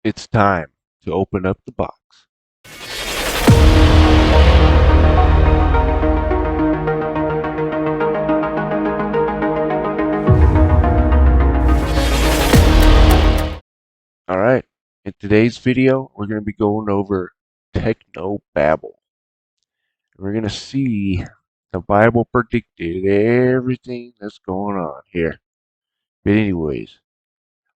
It's time to open up the box. Alright, in today's video, we're going to be going over Techno Babylon. We're going to see the Bible predicted everything that's going on here. But anyways,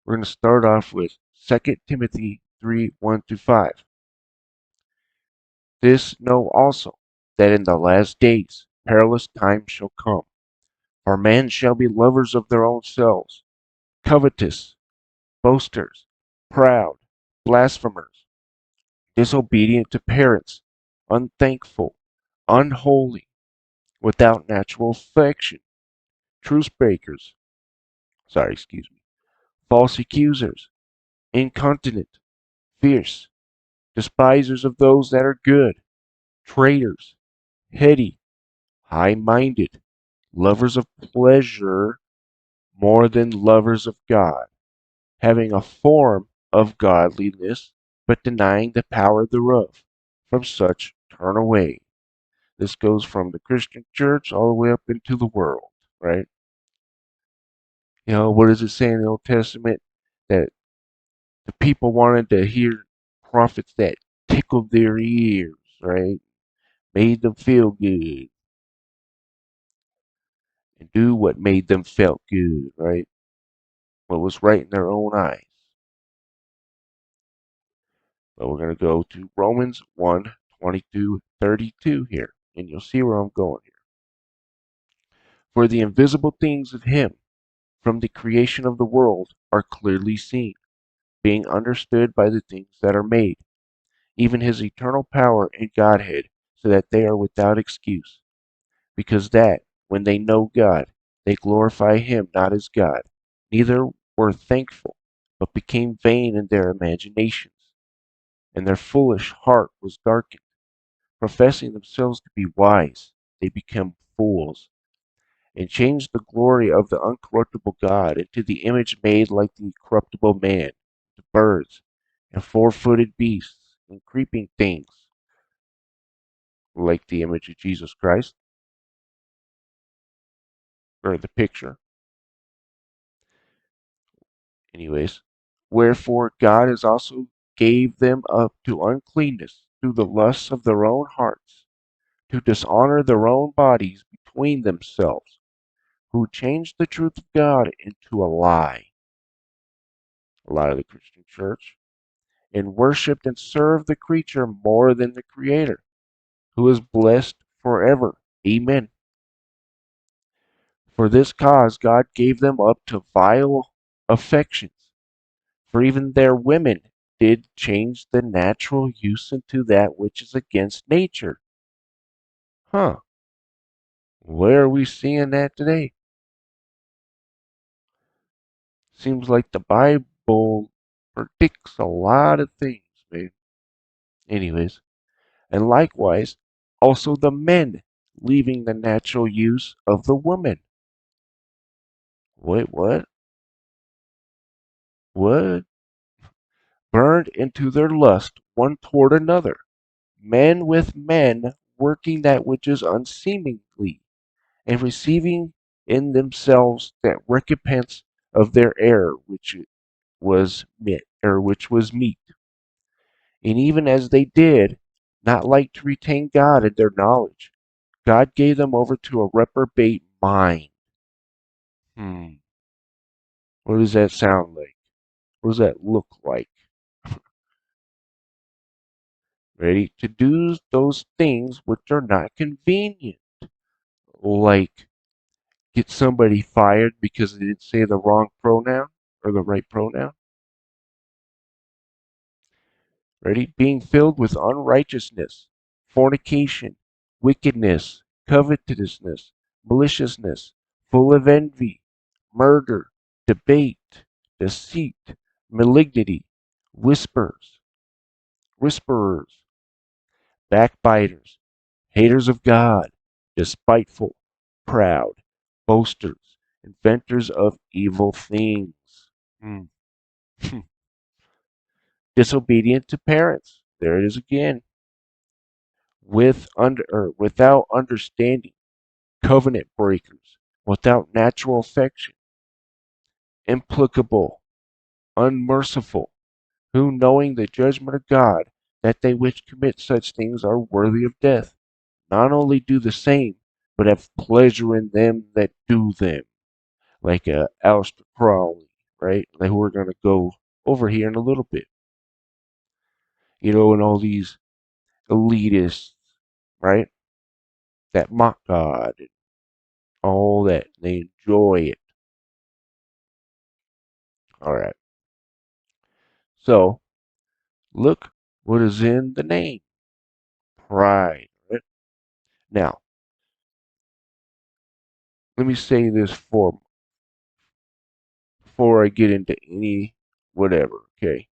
we're going to start off with 2 Timothy 3:1-5. This know also, that in the last days perilous times shall come. For men shall be lovers of their own selves, covetous, boasters, proud, blasphemers, disobedient to parents, unthankful, unholy, without natural affection, truce breakers, false accusers, incontinent, fierce, despisers of those that are good, traitors, heady, high-minded, lovers of pleasure more than lovers of God, having a form of godliness, but denying the power thereof. From such turn away. This goes from the Christian church all the way up into the world, right? What does it say in the Old Testament? That the people wanted to hear prophets that tickled their ears, right? Made them feel good and do what made them felt good, right? What was right in their own eyes. But we're going to go to Romans 1:22-32 here, and you'll see where I'm going here. For the invisible things of him from the creation of the world are clearly seen, being understood by the things that are made, even his eternal power and Godhead, so that they are without excuse. Because that, when they know God, they glorify him not as God, neither were thankful, but became vain in their imaginations, and their foolish heart was darkened. Professing themselves to be wise, they become fools, and changed the glory of the uncorruptible God into the image made like the corruptible man, to birds, and four-footed beasts, and creeping things, like the image of Jesus Christ, or the picture. Anyways, wherefore God has also gave them up to uncleanness through the lusts of their own hearts, to dishonor their own bodies between themselves, who changed the truth of God into a lie of the Christian church, and worshipped and served the creature more than the Creator, who is blessed forever. Amen. For this cause God gave them up to vile affections, for even their women did change the natural use into that which is against nature. Huh, where are we seeing that today? Seems like the Bible predicts a lot of things, man. Anyways, and likewise also the men, leaving the natural use of the woman. Wait, what? What? Burned into their lust one toward another, men with men, working that which is unseemly, and receiving in themselves that recompense of their error which was meet. And even as they did not like to retain God in their knowledge, God gave them over to a reprobate mind. Hmm. What does that sound like? What does that look like? Ready? To do those things which are not convenient. Like get somebody fired because they didn't say the wrong pronoun or the right pronoun. Ready? Being filled with unrighteousness, fornication, wickedness, covetousness, maliciousness, full of envy, murder, debate, deceit, malignity, whisperers, backbiters, haters of God, despiteful, proud, boasters, inventors of evil things. Hmm. disobedient to parents. There it is again. Without understanding, covenant breakers, without natural affection, implacable, unmerciful, who knowing the judgment of God, that they which commit such things are worthy of death, not only do the same, but have pleasure in them that do them. Like Aleister Crowley, right? Like we're going to go over here in a little bit. And all these elitists, right? That mock God and all that. They enjoy it. All right. So, look what is in the name. Pride. Right? Now, let me say this before I get into any whatever, okay?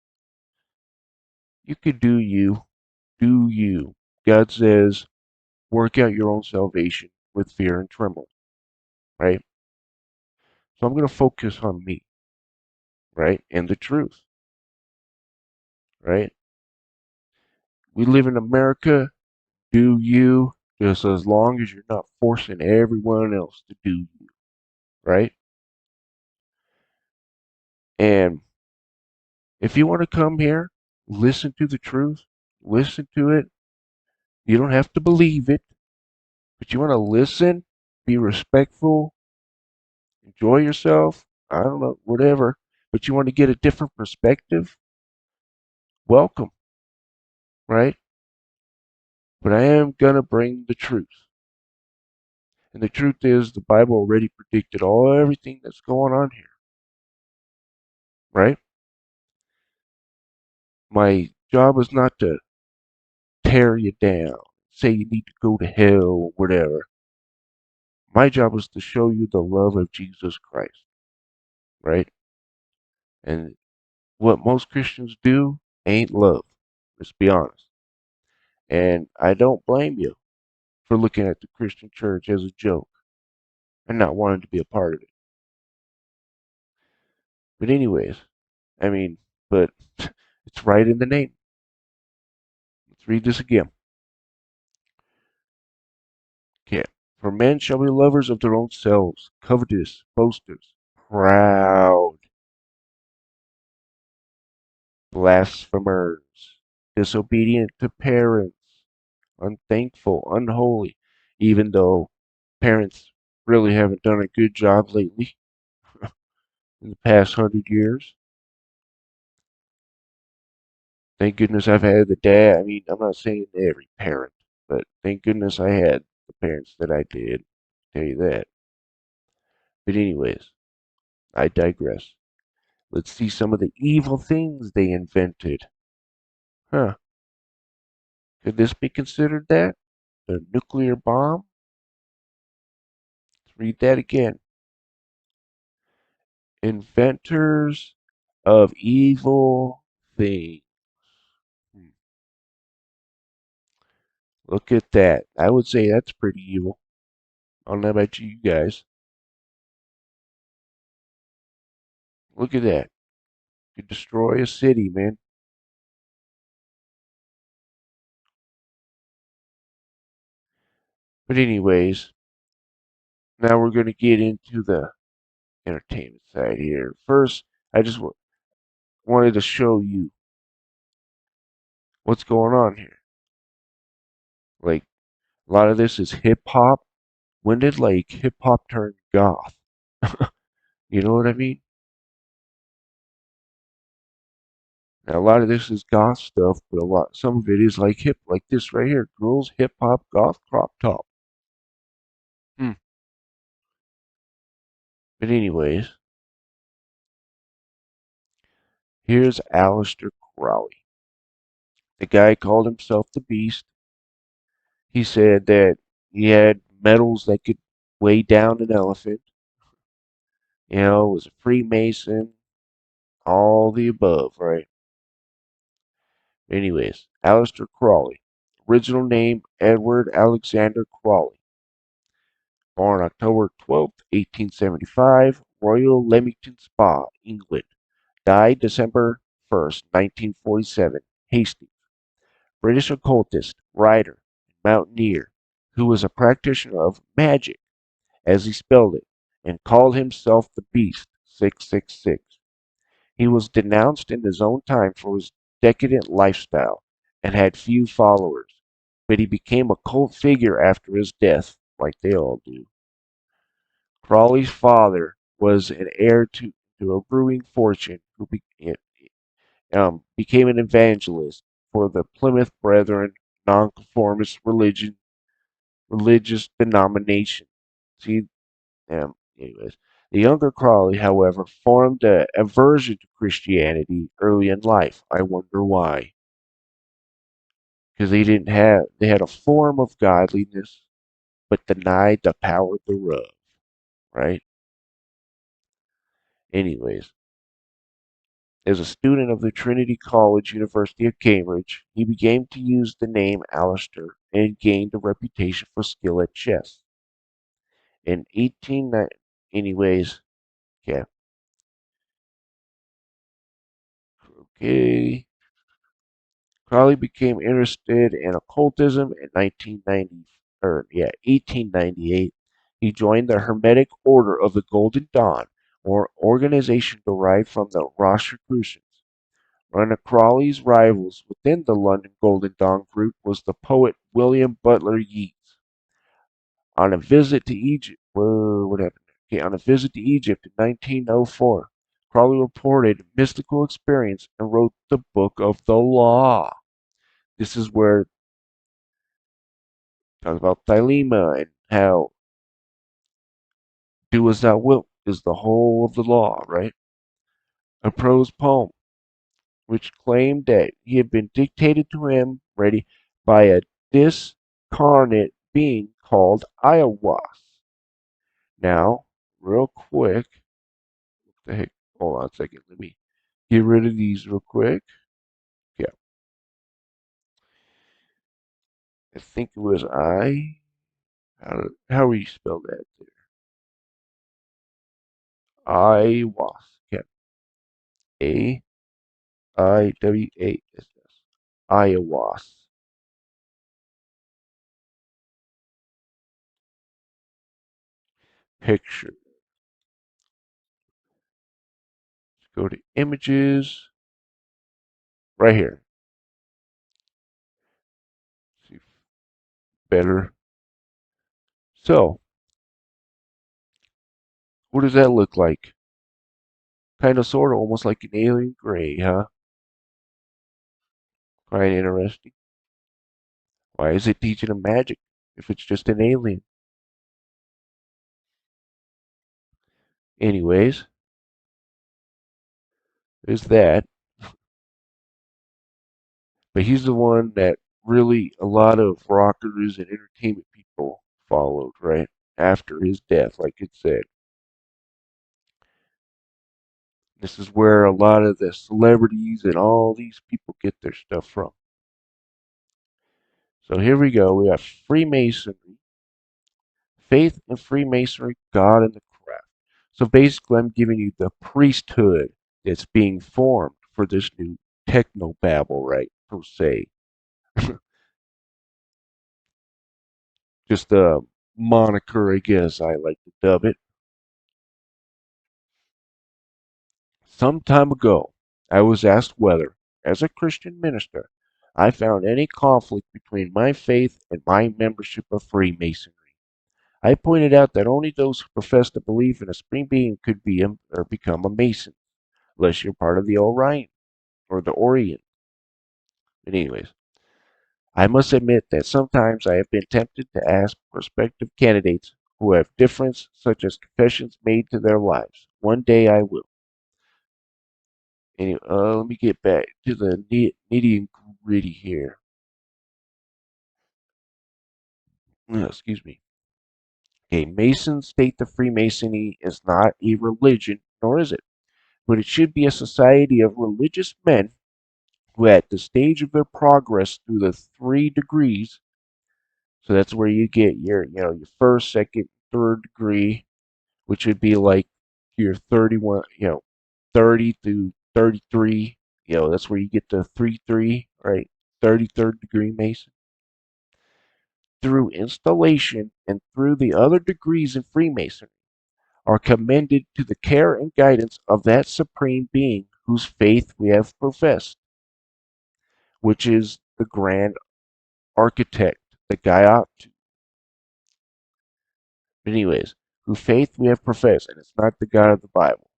You could do you. Do you. God says, work out your own salvation with fear and trembling, right? So I'm going to focus on me, right? And the truth, right? We live in America. Do you, just as long as you're not forcing everyone else to do you, right? And if you want to come here, listen to the truth, listen to it. You don't have to believe it, but you want to listen, be respectful, enjoy yourself. I don't know, whatever. But you want to get a different perspective, welcome, right? But I am going to bring the truth. And the truth is, the Bible already predicted everything that's going on here, right? My job is not to tear you down, say you need to go to hell or whatever. My job is to show you the love of Jesus Christ, right? And what most Christians do ain't love. Let's be honest. And I don't blame you for looking at the Christian church as a joke and not wanting to be a part of it. But anyways, I mean, but it's right in the name. Let's read this again. Okay. For men shall be lovers of their own selves, covetous, boasters, proud, blasphemers, disobedient to parents, unthankful, unholy, even though parents really haven't done a good job lately in the past 100 years. Thank goodness I've had the dad. I mean, I'm not saying every parent, but thank goodness I had the parents that I did. Tell you that. But anyways, I digress. Let's see some of the evil things they invented. Huh. Could this be considered that? The nuclear bomb? Let's read that again. Inventors of evil things. Hmm. Look at that. I would say that's pretty evil. I don't know about you guys. Look at that. Could destroy a city, man. But anyways, now we're going to get into the entertainment side here. First, I just wanted to show you what's going on here. Like, a lot of this is hip hop. When did like hip hop turn goth? You know what I mean? Now, a lot of this is goth stuff, but some of it is like this right here, girls hip hop goth crop top. Hmm. But anyways, here's Aleister Crowley. The guy called himself the Beast. He said that he had metals that could weigh down an elephant. Was a Freemason, all the above, right? Anyways, Aleister Crowley. Original name Edward Alexander Crowley. Born October 12th, 1875, Royal Leamington Spa, England. Died December 1st, 1947, Hastings, British occultist, writer, and mountaineer, who was a practitioner of magic, as he spelled it, and called himself the Beast 666. He was denounced in his own time for his decadent lifestyle and had few followers, but he became a cult figure after his death, like they all do. Crawley's father was an heir to a brewing fortune who became an evangelist for the Plymouth Brethren nonconformist religious denomination. See, anyways, the younger Crawley, however, formed a aversion to Christianity early in life. I wonder why. Because they had a form of godliness, but denied the power thereof. Right? Anyways, as a student of the Trinity College, University of Cambridge, he began to use the name Alistair and gained a reputation for skill at chess. In 1890, anyways, yeah, okay. Crowley became interested in occultism in 1898. He joined the Hermetic Order of the Golden Dawn, or organization derived from the Rosicrucians. One of Crawley's rivals within the London Golden Dawn group was the poet William Butler Yeats. On a visit to Egypt, whoa, what happened? Okay, on a visit to Egypt in 1904, Crawley reported mystical experience and wrote the Book of the Law. This is where it talks about Thelema and how do as thou wilt is the whole of the law, right? A prose poem which claimed that he had been dictated to him, ready, by a discarnate being called Iowas. Now, real quick, what the heck? Hold on a second. Let me get rid of these real quick. Yeah, I think it was I. How do you spell that there? Iowas. Yeah, Iwass. Iowas. Picture. Let's go to images. Right here. See better. So, what does that look like? Kind of, sort of, almost like an alien gray, huh? Quite interesting. Why is it teaching them magic if it's just an alien? Anyways, there's that. But he's the one that really a lot of rockers and entertainment people followed, right? After his death, like it said. This is where a lot of the celebrities and all these people get their stuff from. So here we go. We have Freemasonry, faith in Freemasonry, God and the craft. So basically, I'm giving you the priesthood that's being formed for this new techno babble, right? Per se. Just a moniker, I guess I like to dub it. Some time ago, I was asked whether, as a Christian minister, I found any conflict between my faith and my membership of Freemasonry. I pointed out that only those who profess to believe in a supreme being could be or become a Mason, unless you're part of the Orion or the Orient. But anyways, I must admit that sometimes I have been tempted to ask prospective candidates who have difference, such as confessions made to their lives. One day I will. Anyway, let me get back to the nitty and gritty here. Excuse me. Okay, Masons state that Freemasonry is not a religion, nor is it, but it should be a society of religious men who, at the stage of their progress through the 3 degrees, so that's where you get your first, second, third degree, which would be like your 31, 30 through 33. That's where you get the 3-3, right? 33rd degree Mason. Through installation and through the other degrees in Freemasonry, are commended to the care and guidance of that Supreme Being whose faith we have professed, which is the Grand Architect, the Gayatu. Anyways, whose faith we have professed, and it's not the God of the Bible,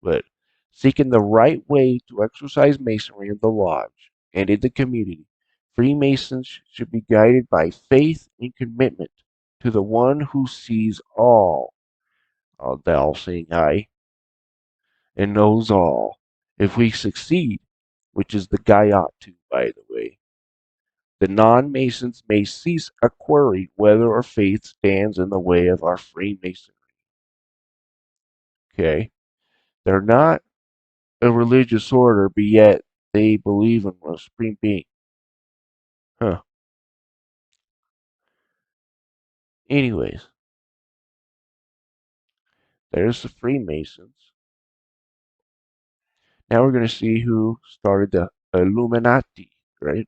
but seeking the right way to exercise Masonry in the lodge and in the community, Freemasons should be guided by faith and commitment to the one who sees all, the all-seeing eye, and knows all. If we succeed, which is the Gayatu, by the way, the non-Masons may cease a query whether our faith stands in the way of our Freemasonry. Okay? They're not a religious order, but yet they believe in a supreme being. Huh. Anyways, there's the Freemasons. Now we're going to see who started the Illuminati, right?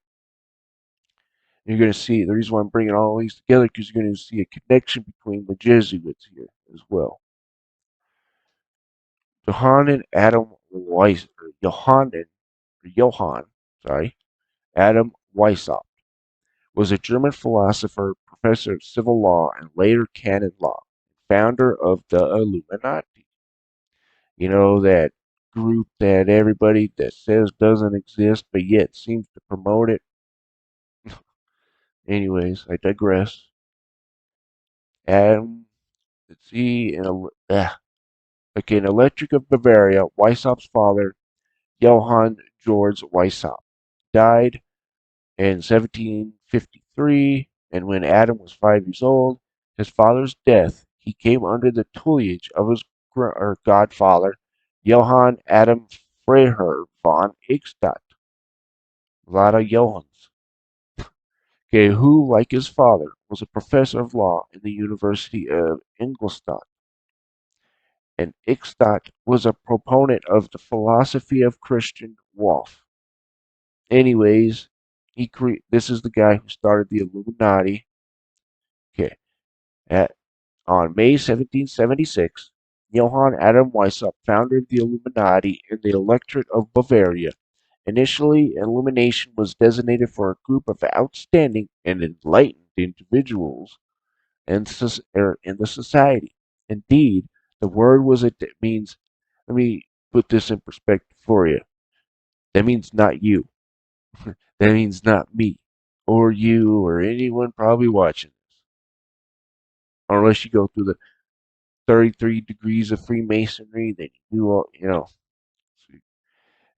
You're going to see the reason why I'm bringing all these together because you're going to see a connection between the Jesuits here as well. Johann Adam Weiss, or Johann, sorry, Adam Weishaupt was a German philosopher, professor of civil law and later canon law, founder of the Illuminati. You know, that group that everybody that says doesn't exist but yet seems to promote it. Anyways, I digress. Adam, let's see, okay, an electric of Bavaria, Weishaupt's father, Johann Georg Weishaupt, died in 1753, and when Adam was 5 years old, his father's death, he came under the tutelage of his godfather, Johann Adam Freiherr von Eichstätt, a lot of Johanns, okay, who, like his father, was a professor of law in the University of Ingolstadt. And Eichstätt was a proponent of the philosophy of Christian Wolff. Anyways, this is the guy who started the Illuminati. Okay, at, on May 1776, Johann Adam Weishaupt founded the Illuminati in the Electorate of Bavaria. Initially, illumination was designated for a group of outstanding and enlightened individuals in the society. Indeed, the word means, let me put this in perspective for you. That means not you. That means not me, or you, or anyone probably watching this. Unless you go through the 33 degrees of Freemasonry, then you do all,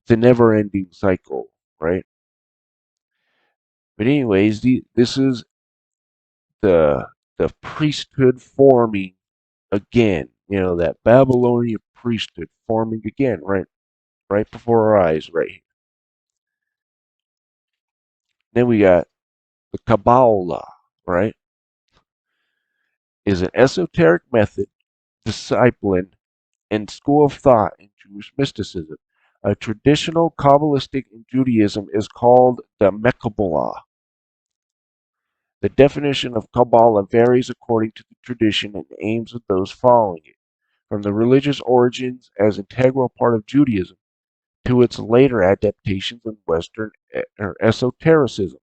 it's a never ending cycle, right? But anyways, this is the the priesthood forming again. That Babylonian priesthood forming again, right before our eyes, right here. Then we got the Kabbalah, right? Is an esoteric method, discipline, and school of thought in Jewish mysticism. A traditional Kabbalistic in Judaism is called the Mekabbalah. The definition of Kabbalah varies according to the tradition and aims of those following it, from the religious origins as integral part of Judaism to its later adaptations in Western esotericism,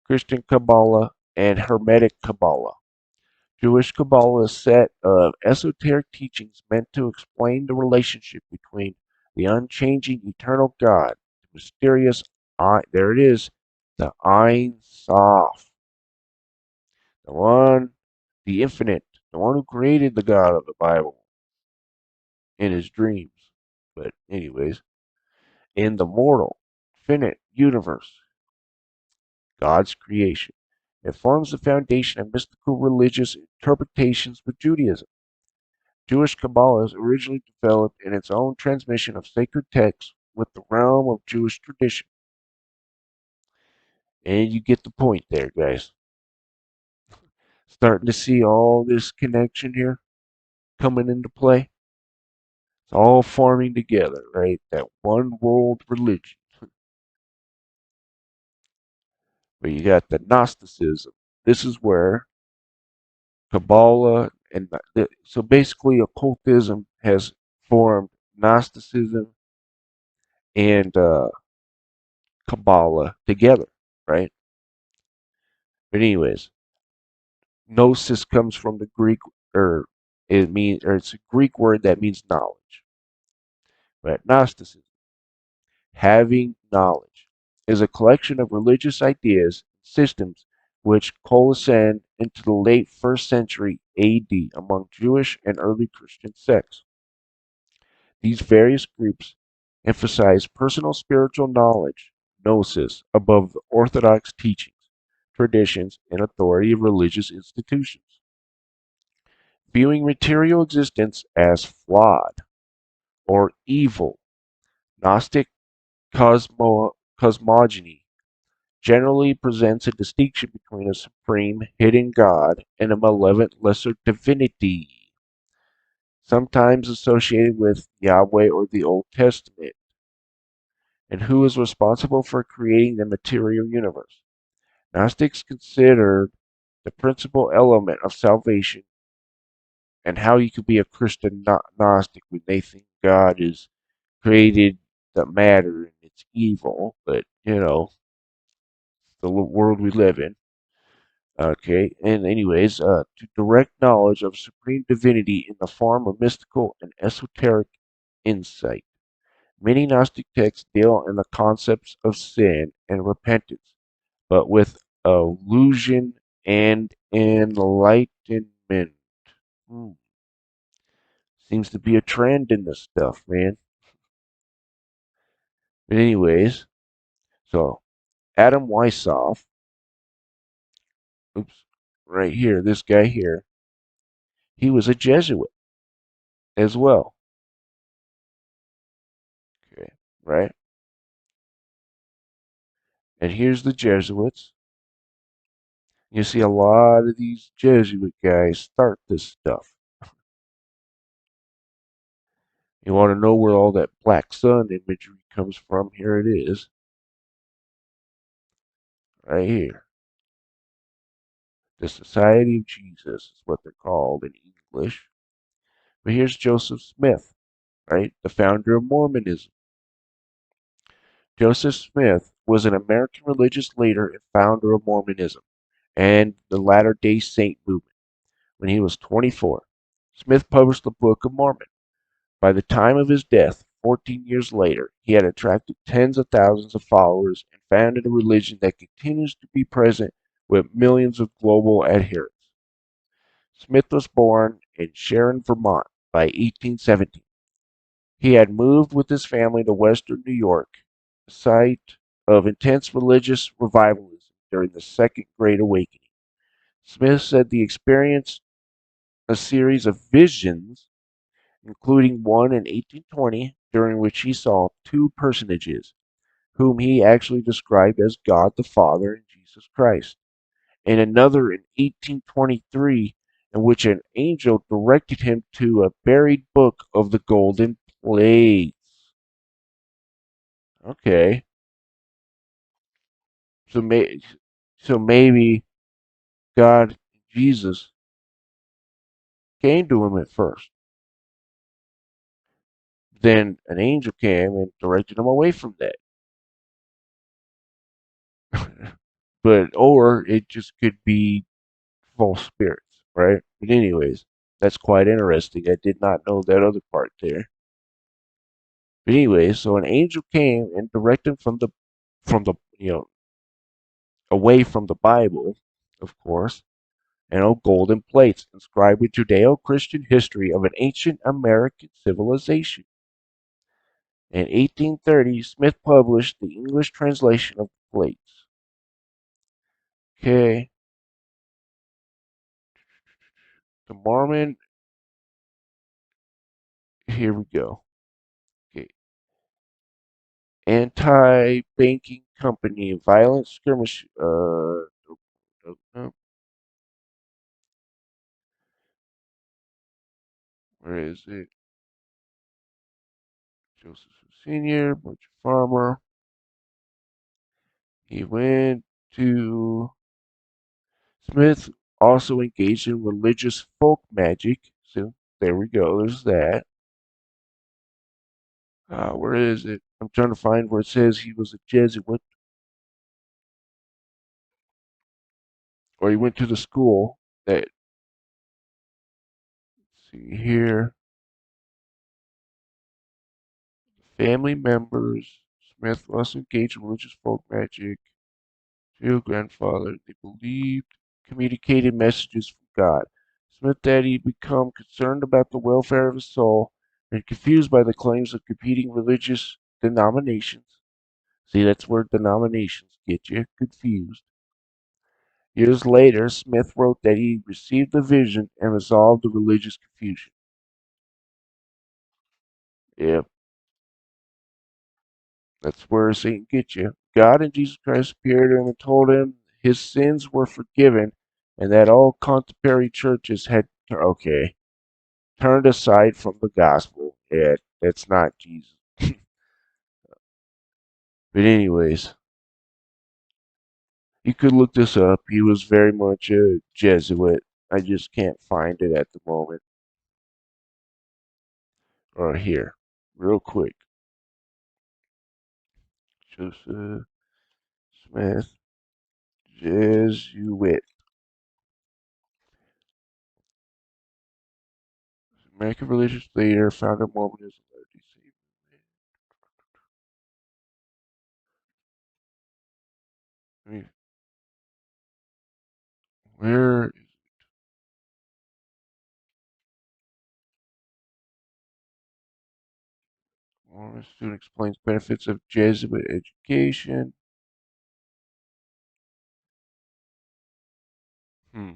Christian Kabbalah, and Hermetic Kabbalah. Jewish Kabbalah is a set of esoteric teachings meant to explain the relationship between the unchanging eternal God, the mysterious there it is, the Ein Sof, the one, the infinite, the one who created the God of the Bible in his dreams. But anyways, in the mortal, finite universe, God's creation. It forms the foundation of mystical religious interpretations with Judaism. Jewish Kabbalah originally developed in its own transmission of sacred texts with the realm of Jewish tradition. And you get the point there, guys. Starting to see all this connection here coming into play. It's all forming together, right? That one world religion. But you got the Gnosticism. This is where Kabbalah and so basically occultism has formed Gnosticism and Kabbalah together, right? But anyways, gnosis comes from the Greek, or it's a Greek word that means knowledge. But Gnosticism, having knowledge, is a collection of religious ideas and systems which coalesced into the late 1st century AD among Jewish and early Christian sects. These various groups emphasize personal spiritual knowledge, gnosis, above the orthodox teachings, traditions, and authority of religious institutions. Viewing material existence as flawed or evil, Gnostic cosmogony generally presents a distinction between a supreme hidden God and a malevolent lesser divinity, sometimes associated with Yahweh or the Old Testament, and who is responsible for creating the material universe. Gnostics considered the principal element of salvation and how you could be a Christian Gnostic when they think God is created the matter and it's evil, but the world we live in. Okay, and anyways, to direct knowledge of supreme divinity in the form of mystical and esoteric insight. Many Gnostic texts deal in the concepts of sin and repentance, but with illusion and enlightenment. Hmm. Seems to be a trend in this stuff, man. But anyways, so Adam Weishaupt, oops, right here, this guy here, he was a Jesuit as well. Okay, right? And here's the Jesuits. You see a lot of these Jesuit guys start this stuff. You want to know where all that black sun imagery comes from? Here it is, right here. The Society of Jesus is what they're called in English. But here's Joseph Smith, right? The founder of Mormonism. Joseph Smith was an American religious leader and founder of Mormonism and the Latter day Saint movement. When he was 24, Smith published the Book of Mormon. By the time of his death, 14 years later, he had attracted tens of thousands of followers and founded a religion that continues to be present with millions of global adherents. Smith was born in Sharon, Vermont by 1817. He had moved with his family to western New York, a site of intense religious revivalism during the Second Great Awakening. Smith said he experienced a series of visions, including one in 1820, during which he saw two personages, whom he actually described as God the Father and Jesus Christ, and another in 1823, in which an angel directed him to a buried book of the golden plates. Okay, so maybe God, Jesus, came to him at first. Then an angel came and directed him away from that. Or it just could be false spirits, right? But anyways, that's quite interesting. I did not know that other part there. But anyways, so an angel came and directed him from the away from the Bible, of course, and golden plates inscribed with Judeo-Christian history of an ancient American civilization. In 1830, Smith published the English translation of the plates. Okay, the Mormon. Here we go. Okay, anti-banking company, violent skirmish. Where is it? Joseph Senior, butcher farmer. He went. to Smith also engaged in religious folk magic. So there we go. There's that. Where is it? I'm trying to find where it says he was a Jesuit or he went to the school that. Let's see here. Family members. Smith also engaged in religious folk magic. Real grandfather. They believed communicated messages from God. Smith that he become concerned about the welfare of his soul and confused by the claims of competing religious denominations. See, that's where denominations get you confused. Years later, Smith wrote that he received a vision and resolved the religious confusion. Yeah, that's where Satan gets you. God and Jesus Christ appeared to him and told him his sins were forgiven and that all contemporary churches had, okay, turned aside from the gospel. Yeah, that's not Jesus. But anyways, you could look this up. He was very much a Jesuit. I just can't find it at the moment. Or here, real quick. Joseph Smith, Jesuit. American religious leader, founder of Mormonism. I mean, where Mormon student explains benefits of Jesuit education. Hmm.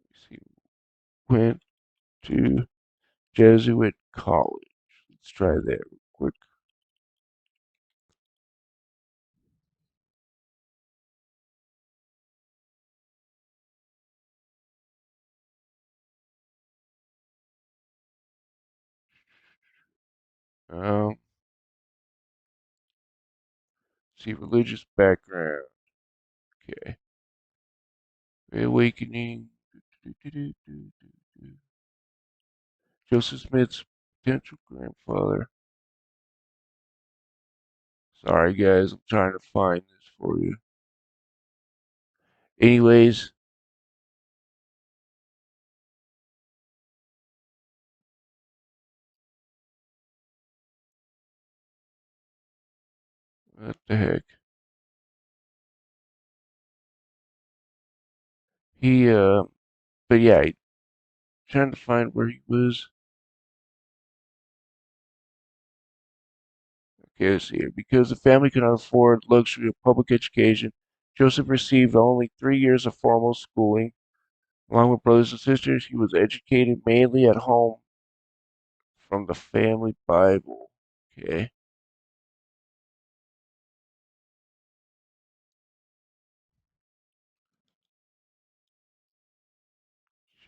Let's see. Went to Jesuit college. Let's try that real quick. Um, see religious background. Okay. Awakening. Joseph Smith's potential grandfather. Sorry, guys, I'm trying to find this for you. Anyways, what the heck? He, but yeah, trying to find where he was. Okay, let's see here. Because the family could not afford luxury of public education, Joseph received only 3 years of formal schooling. Along with brothers and sisters, he was educated mainly at home from the family Bible. Okay,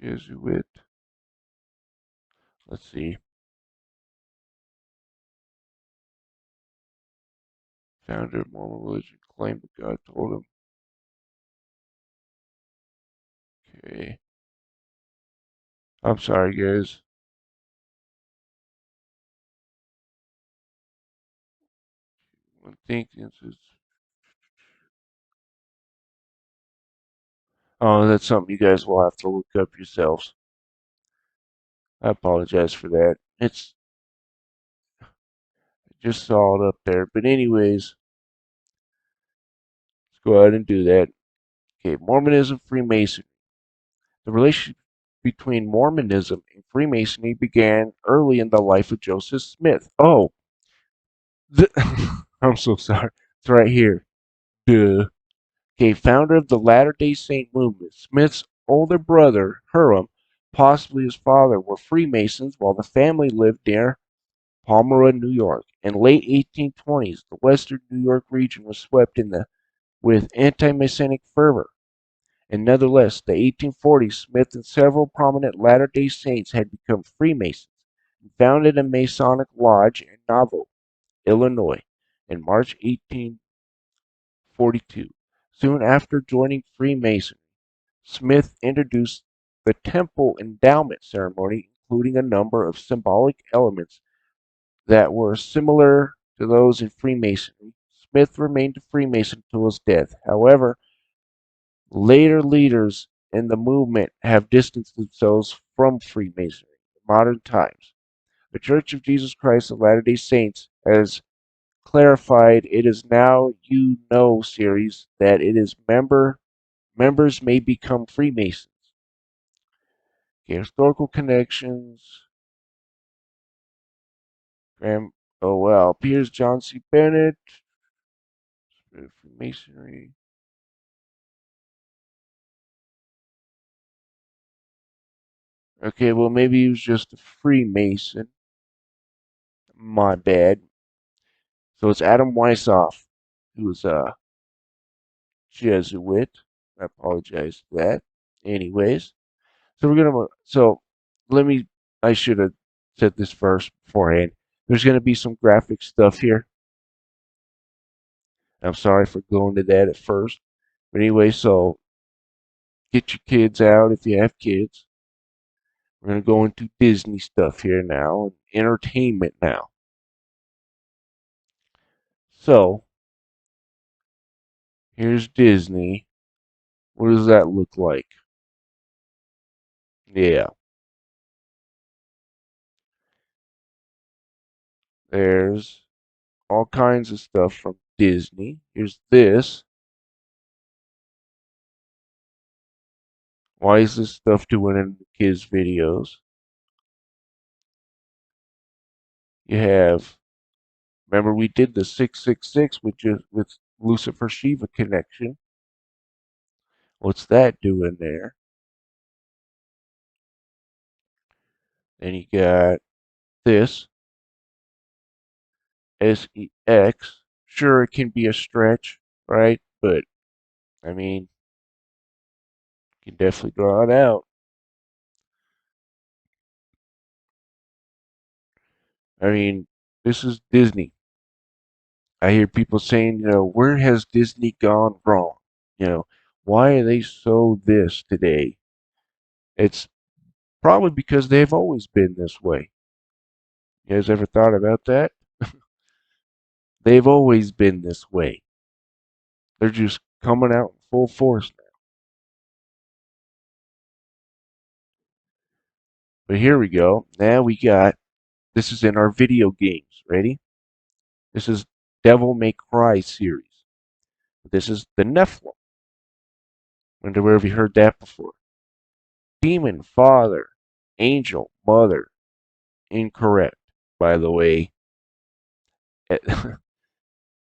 Jesuit. Let's see. Founder of Mormon religion claimed that God told him. Okay. I'm sorry, guys. I think this is. Oh, that's something you guys will have to look up yourselves. I apologize for that. It's just saw it up there. But anyways, let's go ahead and do that. Okay, Mormonism, Freemasonry. The relationship between Mormonism and Freemasonry began early in the life of Joseph Smith. Oh, I'm so sorry. It's right here. Duh. Okay, founder of the Latter-day Saint movement. Smith's older brother, Hiram, possibly his father, were Freemasons while the family lived near Palmyra, New York. In late 1820s, the western New York region was swept with anti-Masonic fervor. And nonetheless, the 1840s, Smith and several prominent Latter-day Saints had become Freemasons and founded a Masonic lodge in Nauvoo, Illinois. in March 1842. Soon after joining Freemasonry, Smith introduced the temple endowment ceremony, including a number of symbolic elements that were similar to those in Freemasonry. Smith remained a Freemason until his death. However, later leaders in the movement have distanced themselves from Freemasonry in modern times. The Church of Jesus Christ of Latter-day Saints has clarified it is now series that it is members may become Freemasons. Okay, historical connections. Graham, oh well, Piers John C. Bennett, Freemasonry. Okay, well maybe he was just a Freemason. My bad. So it's Adam Weishaupt, who was a Jesuit. I apologize for that. Anyways, so let me. I should have said this first beforehand. There's gonna be some graphic stuff here. I'm sorry for going to that at first, but anyway, so get your kids out if you have kids. We're gonna go into Disney stuff here now, and entertainment now. So here's Disney. What does that look like? Yeah, there's all kinds of stuff from Disney. Here's this. Why is this stuff doing in the kids' videos? You have, remember we did the 666 with Lucifer Shiva connection. What's that doing there? Then you got this SEX. Sure, it can be a stretch, right? But I mean, you can definitely draw it out. I mean, this is Disney. I hear people saying, where has Disney gone wrong? You know, why are they so this today? It's probably because they've always been this way. You guys ever thought about that? They've always been this way. They're just coming out in full force now. But here we go. Now we got, this is in our video games. Ready? This is Devil May Cry series. This is the Nephilim. Wonder where have you heard that before? Demon, father, angel, mother. Incorrect, by the way.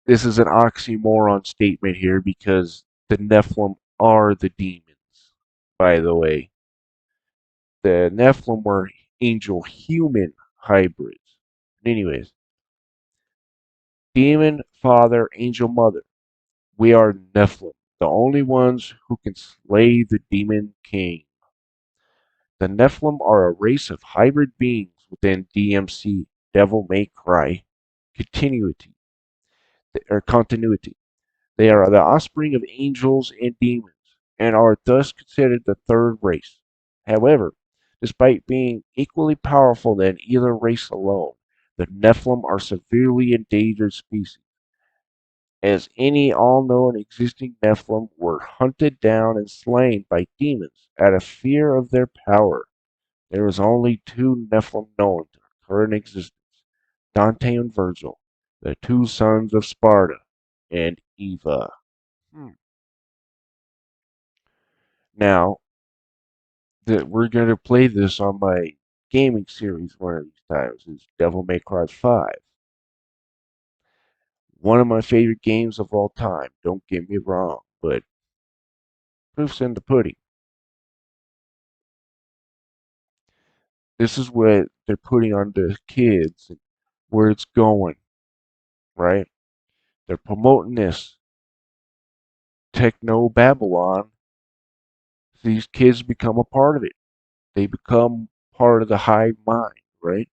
This is an oxymoron statement here because the Nephilim are the demons, by the way. The Nephilim were angel human hybrids. Anyways, demon, father, angel, mother. We are Nephilim, the only ones who can slay the demon king. The Nephilim are a race of hybrid beings within DMC, Devil May Cry, continuity. They are the offspring of angels and demons, and are thus considered the third race. However, despite being equally powerful than either race alone, the Nephilim are severely endangered species, as any all-known existing Nephilim were hunted down and slain by demons out of fear of their power. There is only two Nephilim known to occur in existence: Dante and Virgil, the two sons of Sparta, and Eva. Hmm. Now, that we're going to play this on my gaming series one of these times is Devil May Cry 5. One of my favorite games of all time, don't get me wrong, but proof's in the pudding. This is what they're putting on the kids and where it's going, right? They're promoting this Techno Babylon. These kids become a part of it. They become part of the hive mind, right?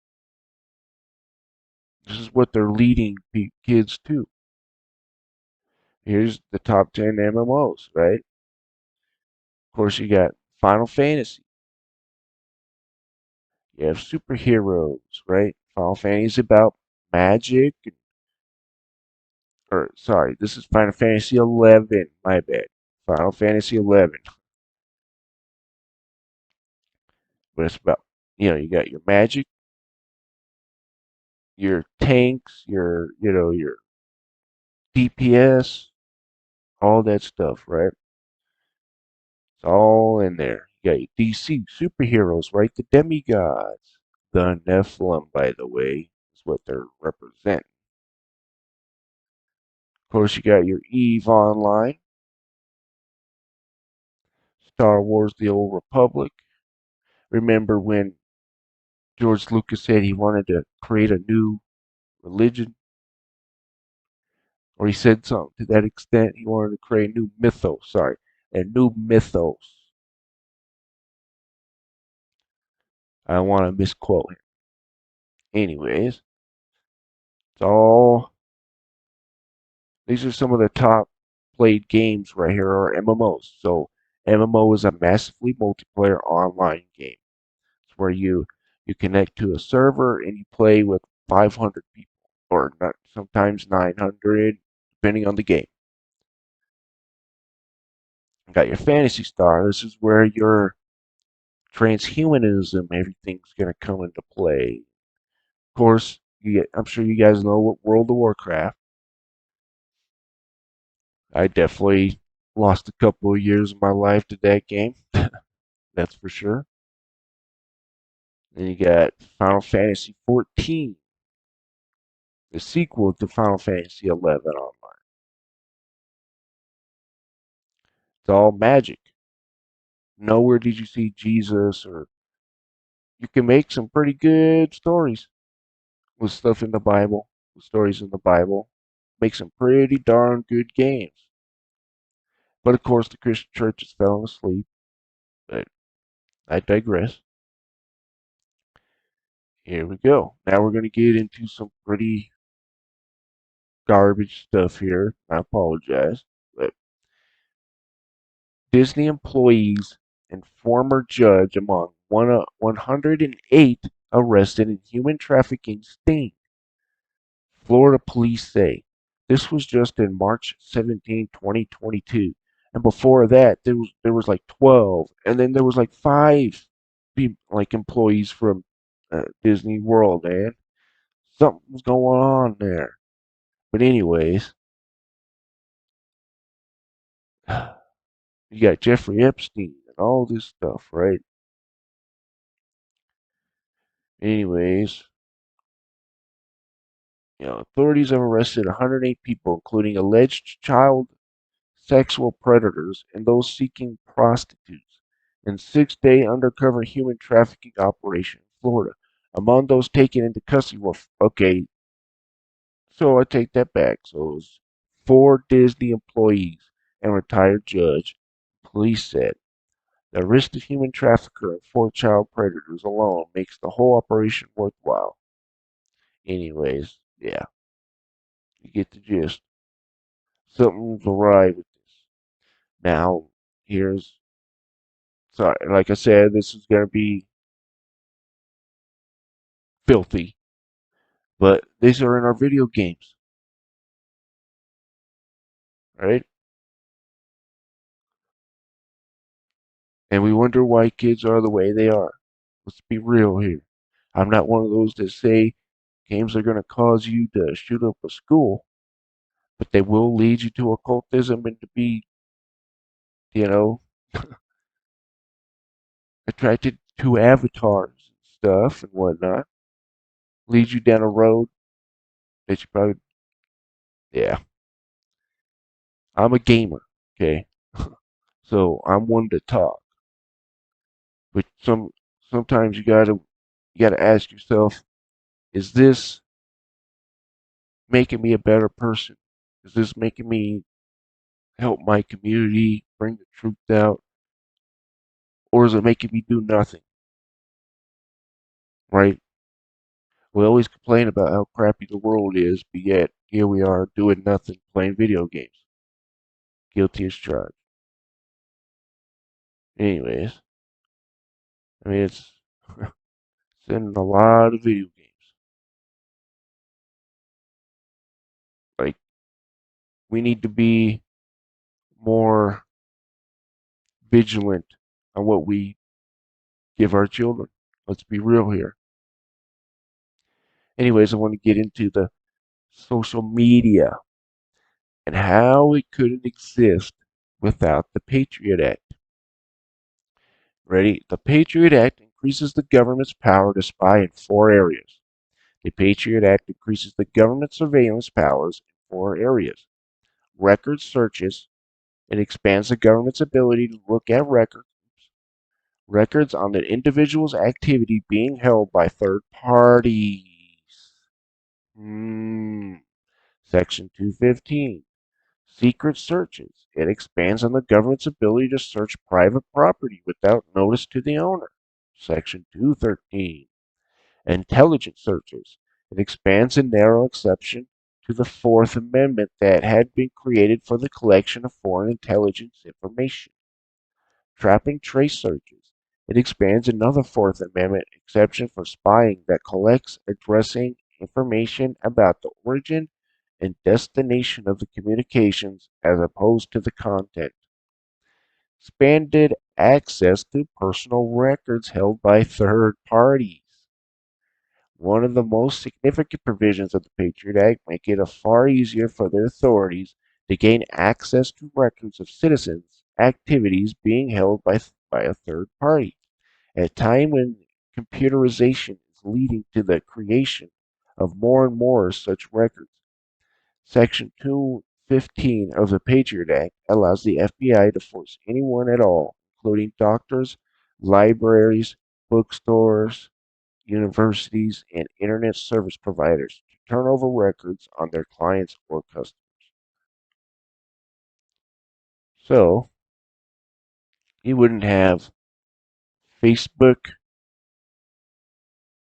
This is what they're leading kids to. Here's the top 10 MMOs, right? Of course, you got Final Fantasy. You have superheroes, right? Final Fantasy is about magic. Or, sorry, this is Final Fantasy 11. My bad. Final Fantasy 11. But it's about, you got your magic, your tanks, your DPS, all that stuff, right? It's all in there. You got your DC superheroes, right? The demigods. The Nephilim, by the way, is what they're representing. Of course, you got your Eve Online, Star Wars The Old Republic. Remember when George Lucas said he wanted to create a new religion? Or he said something to that extent. He wanted to create a new mythos, sorry, a new mythos. I don't want to misquote him. Anyways, it's all these are some of the top played games right here are MMOs. So MMO is a massively multiplayer online game. It's where you connect to a server and you play with 500 people or not, sometimes 900 depending on the game. You got your Fantasy Star. This is where your transhumanism, everything's going to come into play. Of course, I'm sure you guys know what World of Warcraft. I definitely lost a couple of years of my life to that game. That's for sure. Then you got Final Fantasy 14, the sequel to Final Fantasy 11 online. It's all magic. Nowhere did you see Jesus, or you can make some pretty good stories with stuff in the Bible, with stories in the Bible. Make some pretty darn good games. But of course, the Christian church is falling asleep. But I digress. Here we go. Now we're going to get into some pretty garbage stuff here. I apologize. But Disney employees and former judge among 108 arrested in human trafficking sting, Florida police say. This was just in March 17, 2022. And before that, there was like 12, and then there was like five like employees from Disney World, man. Something's going on there. But anyways, you got Jeffrey Epstein and all this stuff, right? Anyways, authorities have arrested 108 people, including alleged child sexual predators and those seeking prostitutes, in 6-day undercover human trafficking operation in Florida. Among those taken into custody were okay. So I take that back. So it was 4 Disney employees and retired judge. Police said. The risk of human trafficker and 4 child predators alone makes the whole operation worthwhile. Anyways, yeah, you get the gist. Something's awry with this. Now, here's sorry, like I said, this is gonna be filthy, but these are in our video games, right? And we wonder why kids are the way they are. Let's be real here. I'm not one of those that say games are gonna cause you to shoot up a school, but they will lead you to occultism and to be, you know, attracted to avatars and stuff and whatnot. Leads you down a road that you probably, yeah. I'm a gamer, okay? So I'm one to talk. But sometimes you gotta ask yourself, is this making me a better person? Is this making me help my community bring the truth out? Or is it making me do nothing? Right? We always complain about how crappy the world is, but yet here we are doing nothing, playing video games. guilty as charged. Anyways, I mean, it's in a lot of video games. Like, we need to be more vigilant on what we give our children. Let's be real here. Anyways, I want to get into the social media and how it couldn't exist without the Patriot Act. Ready? The Patriot Act increases the government's power to spy in 4 areas. The Patriot Act increases the government's surveillance powers in 4 areas. Record searches. It expands the government's ability to look at records on an individual's activity being held by third parties. Section 215. Secret searches. It expands on the government's ability to search private property without notice to the owner. Section 213. Intelligence searches. It expands a narrow exception to the Fourth Amendment that had been created for the collection of foreign intelligence information. Trap and trace searches. It expands another Fourth Amendment exception for spying that collects addressing information about the origin and destination of the communications as opposed to the content. Expanded access to personal records held by third parties. One of the most significant provisions of the Patriot Act make it far easier for the authorities to gain access to records of citizens' activities being held by a third party, at a time when computerization is leading to the creation of more and more such records. Section 215 of the Patriot Act allows the FBI to force anyone at all, including doctors, libraries, bookstores, universities, and internet service providers, to turn over records on their clients or customers. So, you wouldn't have Facebook,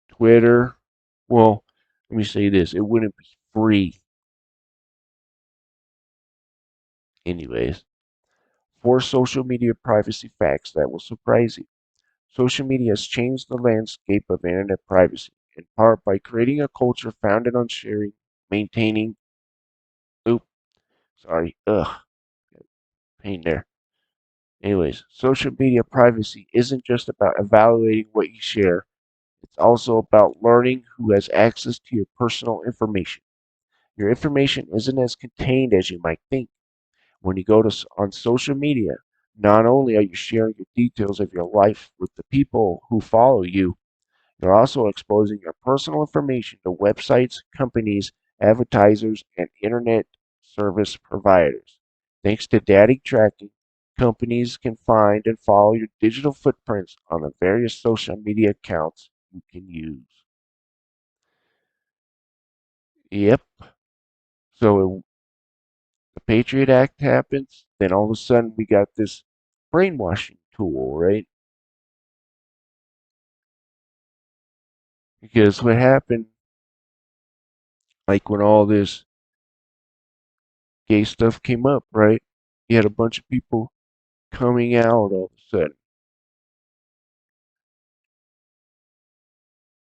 Twitter. Well, let me say this, it wouldn't be free. Anyways, 4 social media privacy facts that will surprise you. Social media has changed the landscape of internet privacy, in part by creating a culture founded on sharing, maintaining, oop, sorry, pain there. Anyways, social media privacy isn't just about evaluating what you share, it's also about learning who has access to your personal information. Your information isn't as contained as you might think. When you go on social media, not only are you sharing your details of your life with the people who follow you, you're also exposing your personal information to websites, companies, advertisers, and internet service providers. Thanks to data tracking, companies can find and follow your digital footprints on the various social media accounts you can use. Yep. So the Patriot Act happens, then all of a sudden we got this brainwashing tool, right? Because what happened, like when all this gay stuff came up, right? You had a bunch of people coming out all of a sudden.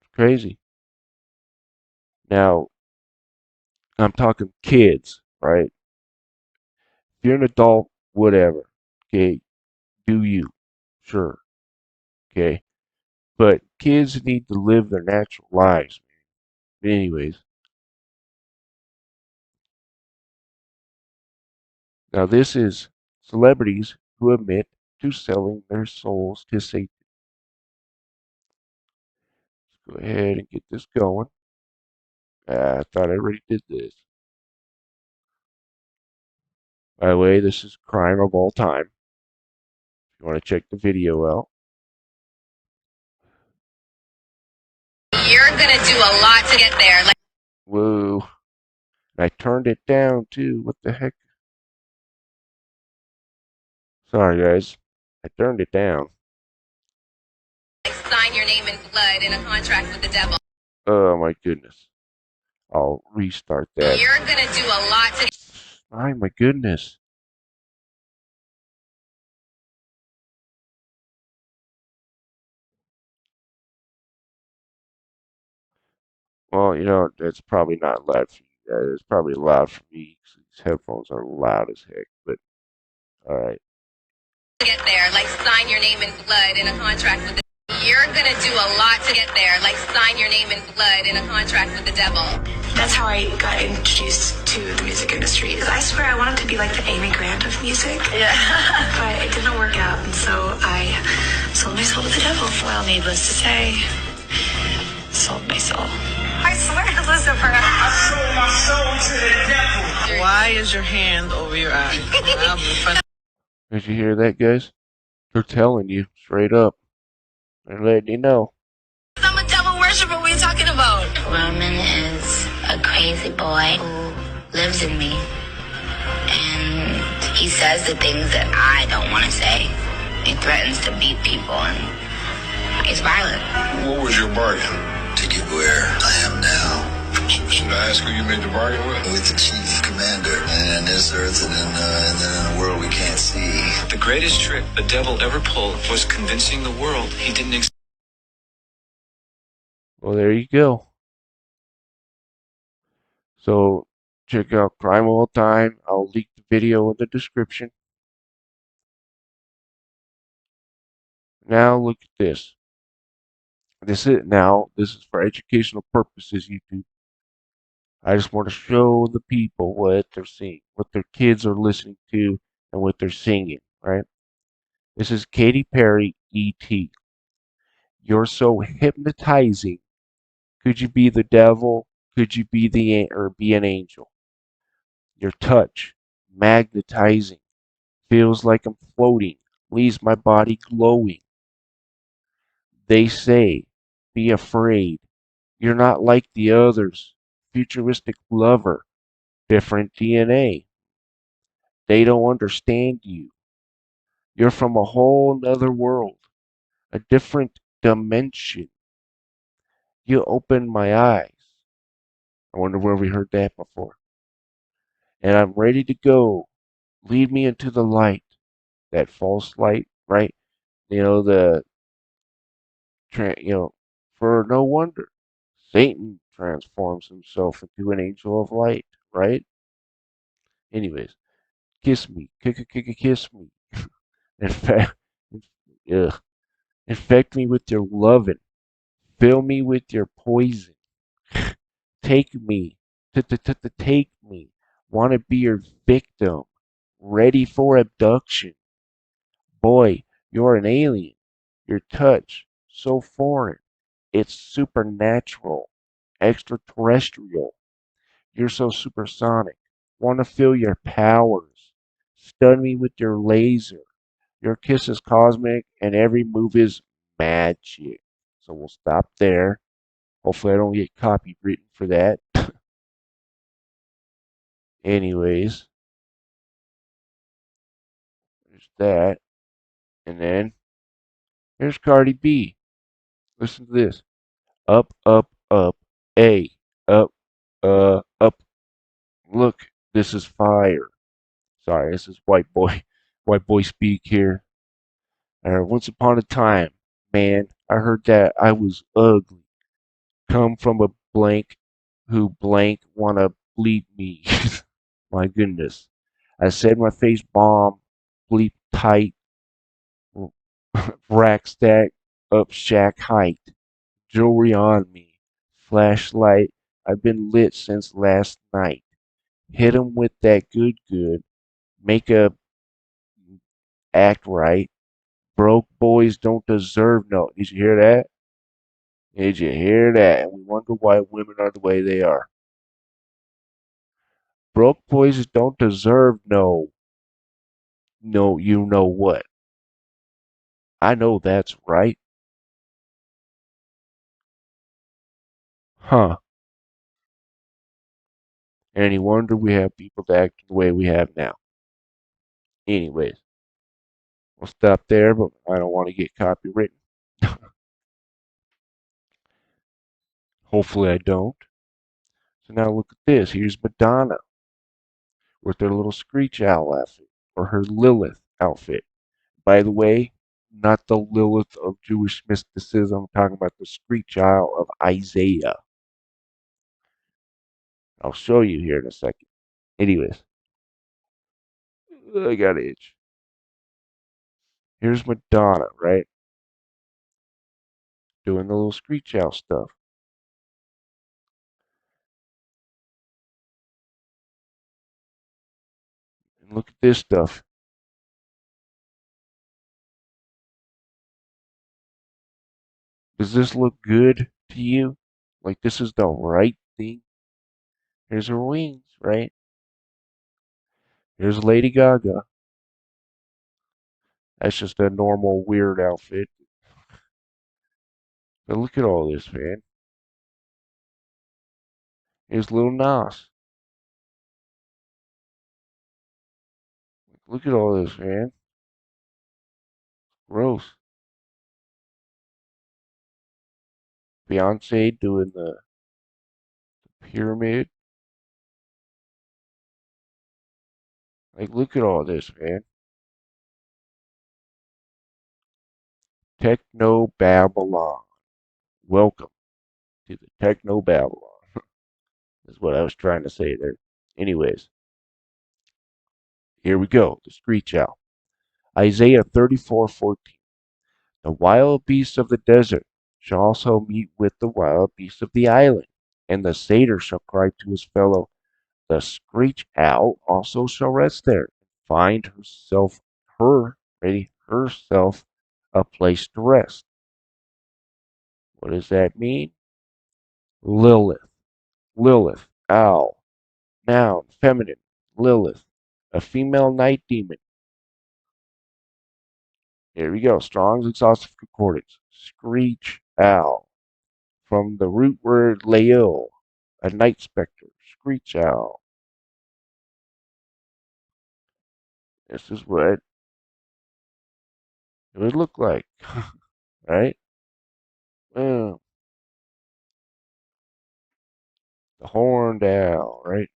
It's crazy. Now, I'm talking kids, right? If you're an adult, whatever. Okay, do you. Sure. Okay. But kids need to live their natural lives, man. But anyways, now this is celebrities who admit to selling their souls to Satan. Let's go ahead and get this going. I thought I already did this. By the way, this is crime of all time. If you want to check the video out. You're gonna do a lot to get there. Whoa. I turned it down too. What the heck? Sorry, guys. I turned it down. Sign your name in blood in a contract with the devil. Oh my goodness. I'll restart that. You're gonna do a lot to. Oh my goodness. Well, that's probably not loud for you guys. It's probably loud for me 'cause these headphones are loud as heck. But all right. Get there, like sign your name in blood in a contract with the. You're gonna do a lot to get there, like sign your name in blood in a contract with the devil. That's how I got introduced to the music industry. I swear I wanted to be like the Amy Grant of music. Yeah. But it didn't work out, and so I sold my soul to the devil. Well, needless to say, sold my soul. I swear, Lucifer. I sold my soul to the devil. Why is your hand over your eye? Did you hear that, guys? They're telling you straight up. They're letting you know. I'm a devil worshiper. What are you talking about? Roman is a crazy boy who lives in me. And he says the things that I don't want to say. He threatens to beat people and he's violent. What was your bargain? To get where I am now. Should I ask who you made the bargain with? With the chief commander. And in this earth and then in a world we can't see. The greatest trick the devil ever pulled was convincing the world he didn't exist. Well, there you go. So check out Crime All Time. I'll link the video in the description. Now look at this. This is for educational purposes, YouTube. I just want to show the people what they're seeing, what their kids are listening to, and what they're singing, right? This is Katy Perry, E.T. You're so hypnotizing. Could you be the devil? Could you be be an angel? Your touch, magnetizing, feels like I'm floating, leaves my body glowing. They say, be afraid. You're not like the others. Futuristic lover, different DNA. They don't understand you. You're from a whole nother world, a different dimension. You opened my eyes. I wonder where we heard that before. And I'm ready to go. Lead me into the light. That false light, right? You know, the, for no wonder, Satan transforms himself into an angel of light, right? Anyways, kiss me, kiss me. Infect, ugh. Infect me with your loving. Fill me with your poison. Take me, take me. Want to be your victim. Ready for abduction. Boy, you're an alien. Your touch, so foreign. It's supernatural, extraterrestrial. You're so supersonic. Want to feel your powers. Stun me with your laser. Your kiss is cosmic, and every move is magic. So we'll stop there. Hopefully, I don't get copywritten for that. Anyways, there's that. And then here's Cardi B. Listen to this. Up, up, up. A. Up, up. Look, this is fire. Sorry, this is white boy speak here. Once upon a time, man, I heard that I was ugly. Come from a blank who blank wanna bleep me. My goodness. I said my face bomb, bleep tight, rack stack up shack height, jewelry on me, flashlight. I've been lit since last night. Hit 'em with that good, make a act right. Broke boys don't deserve no. Did you hear that? Did you hear that? And we wonder why women are the way they are. Broke boys don't deserve no, you know what. I know that's right. Huh. Any wonder we have people that act the way we have now. Anyways, we'll stop there, but I don't want to get copywritten. Hopefully I don't. So now look at this. Here's Madonna with her little Screech Owl outfit, or her Lilith outfit. By the way, not the Lilith of Jewish mysticism. I'm talking about the Screech Owl of Isaiah. I'll show you here in a second. Anyways, I got an itch. Here's Madonna, right? Doing the little screech owl stuff. And look at this stuff. Does this look good to you? Like this is the right thing? Here's her wings, right? Here's Lady Gaga. That's just a normal weird outfit. But look at all this, man. Here's Lil Nas. Look at all this, man. Gross. Beyonce doing the pyramid. Like, look at all this, man. Techno Babylon. Welcome to the Techno Babylon. Is what I was trying to say there. Anyways, here we go. The screech owl. Isaiah 34:14. The wild beasts of the desert shall also meet with the wild beasts of the island, and the satyr shall cry to his fellow. The screech owl also shall rest there, find herself a place to rest. What does that mean? Lilith, Lilith, owl, noun, feminine, Lilith, a female night demon. Here we go. Strong's exhaustive concordance. Screech owl. From the root word Lael, a night specter. Screech owl. This is what it would look like. Right? Well, the horned owl, right?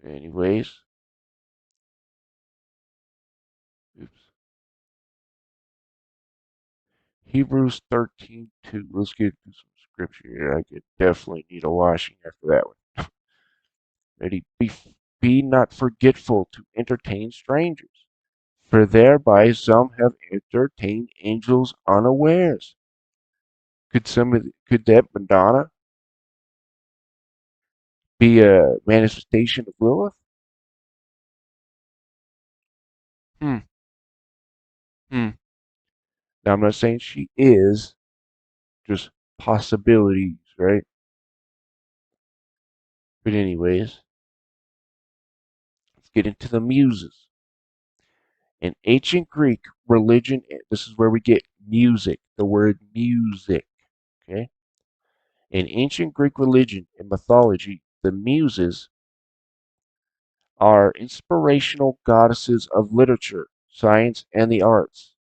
Anyways. Oops. Hebrews 13:2. Let's get to some scripture here. I could definitely need a washing after that one. Ready? Be not forgetful to entertain strangers, for thereby some have entertained angels unawares. Could that Madonna be a manifestation of Lilith? Hmm. Hmm. Now I'm not saying she is, just possibilities, right? But anyways, let's get into the muses. In ancient Greek religion, this is where we get music, the word music. Okay? In ancient Greek religion and mythology, the muses are inspirational goddesses of literature, science, and the arts.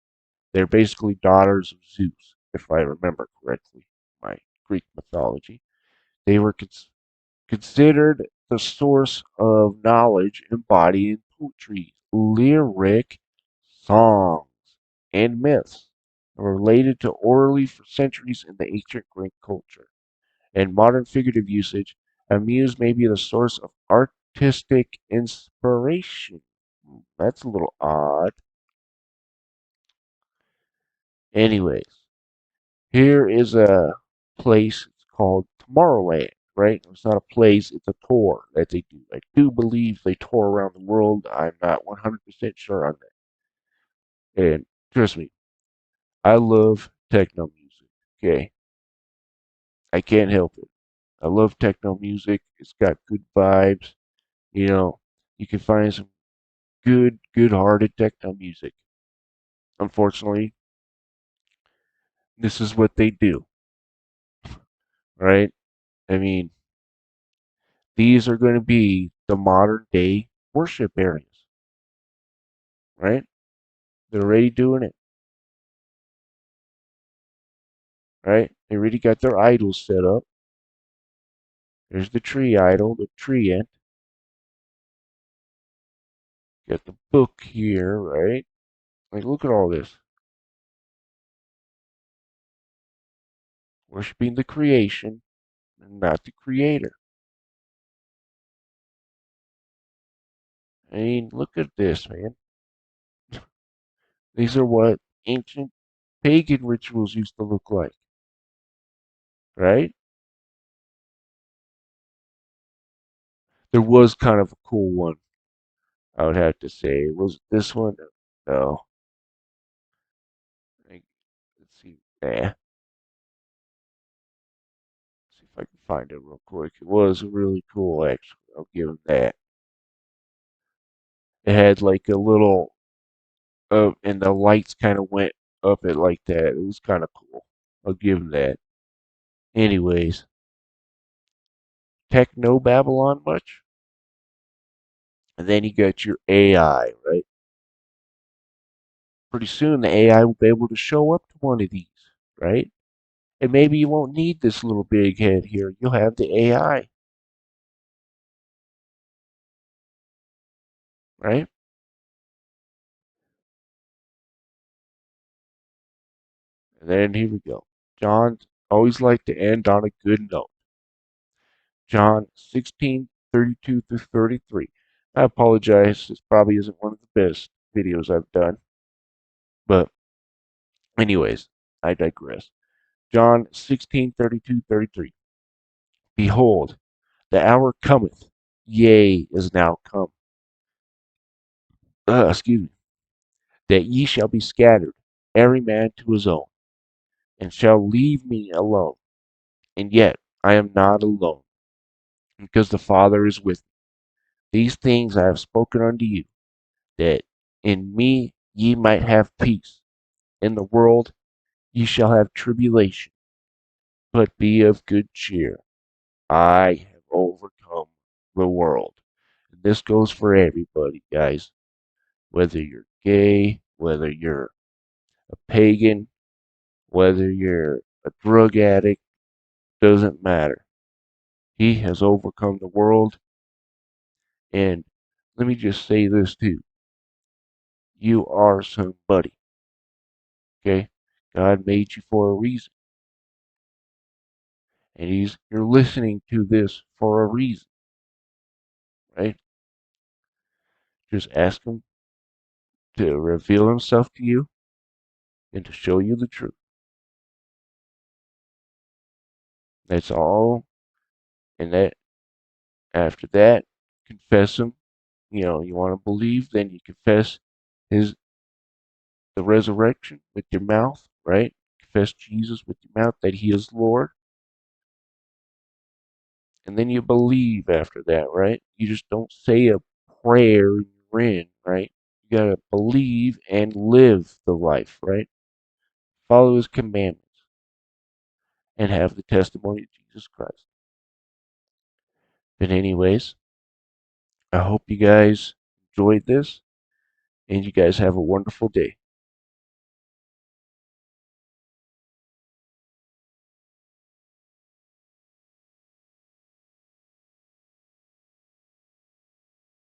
They're basically daughters of Zeus, if I remember correctly, my Greek mythology. They were considered the source of knowledge embodied in poetry, lyric songs, and myths, and were related to orally for centuries in the ancient Greek culture. In modern figurative usage, a muse may be the source of artistic inspiration. That's a little odd. Anyways, here is a place it's called Tomorrowland, right? It's not a place, it's a tour that they do. I do believe they tour around the world. I'm not 100% sure on that. And trust me, I love techno music. Okay, I can't help it. I love techno music. It's got good vibes. You know, you can find some good-hearted techno music. Unfortunately, this is what they do, right? I mean, these are going to be the modern day worship areas, right? They're already doing it, right? They already got their idols set up. There's the tree idol, the tree ant. Got the book here, right? Like, look at all this. worshiping the creation and not the creator. I mean, look at this, man. These are what ancient pagan rituals used to look like, right? There was kind of a cool one, I would have to say. Was this one? No. Let's see. Nah. See if I can find it real quick. It was really cool, actually. I'll give him that. It had like a little, and the lights kind of went up it like that. It was kind of cool. I'll give him that. Anyways, Techno Babylon much? And then you got your AI, right? Pretty soon the AI will be able to show up to one of these, right? And maybe you won't need this little big head here. You'll have the AI, right? And then here we go. John always like to end on a good note. John 16:32 through 33. I apologize. This probably isn't one of the best videos I've done. But anyways, I digress. John 16:32-33. Behold, the hour cometh, yea, is now come. Excuse me. That ye shall be scattered, every man to his own, and shall leave me alone. And yet I am not alone, because the Father is with me. These things I have spoken unto you, that in me ye might have peace. In the world ye shall have tribulation, but be of good cheer. I have overcome the world. And this goes for everybody, guys. Whether you're gay, whether you're a pagan, whether you're a drug addict, doesn't matter. He has overcome the world. And let me just say this too. You are somebody. Okay? God made you for a reason. And you're listening to this for a reason, right? Just ask him to reveal himself to you and to show you the truth. That's all. And that after that, confess him. You know, you want to believe, then you confess his the resurrection with your mouth, right? Confess Jesus with your mouth that he is Lord. And then you believe after that, right? You just don't say a prayer and you're in, right? You gotta believe and live the life, right? Follow his commandments and have the testimony of Jesus Christ. But anyways, I hope you guys enjoyed this and you guys have a wonderful day.